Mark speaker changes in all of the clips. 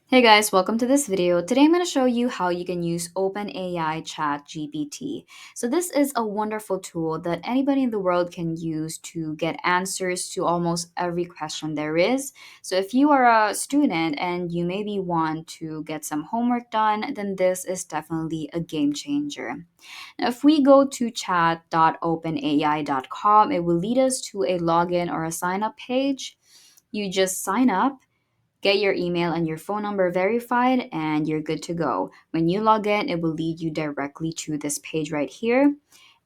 Speaker 1: Hey guys, welcome to this video. Today I'm going to show you how you can use OpenAI ChatGPT. So this is a wonderful tool that anybody in the world can use to get answers to almost every question there is. So if you are a student and you maybe want to get some homework done, then this is definitely a game changer. Now, if we go to chat.openai.com, it will lead us to a login or a sign up page. You just sign up, get your email and your phone number verified, and you're good to go. When you log in, it will lead you directly to this page right here.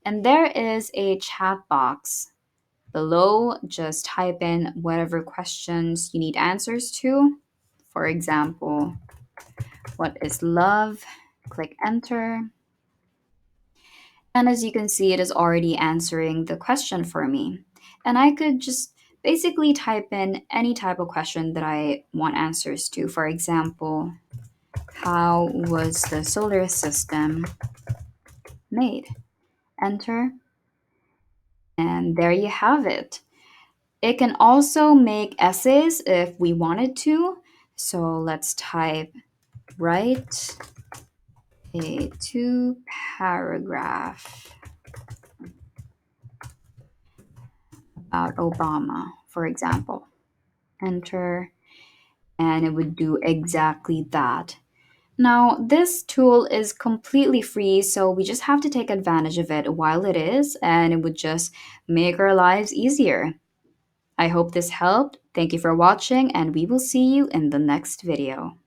Speaker 1: And there is a chat box below. Just type in whatever questions you need answers to. For example, what is love? Click enter. And as you can see, it is already answering the question for me. And I could just basically type in any type of question that I want answers to. For example, how was the solar system made? Enter, and there you have it. It can also make essays if we wanted to. So let's type write a two paragraph about Obama, for example. Enter, and it would do exactly that. Now, this tool is completely free, so we just have to take advantage of it while it is, and it would just make our lives easier. I hope this helped. Thank you for watching, and we will see you in the next video.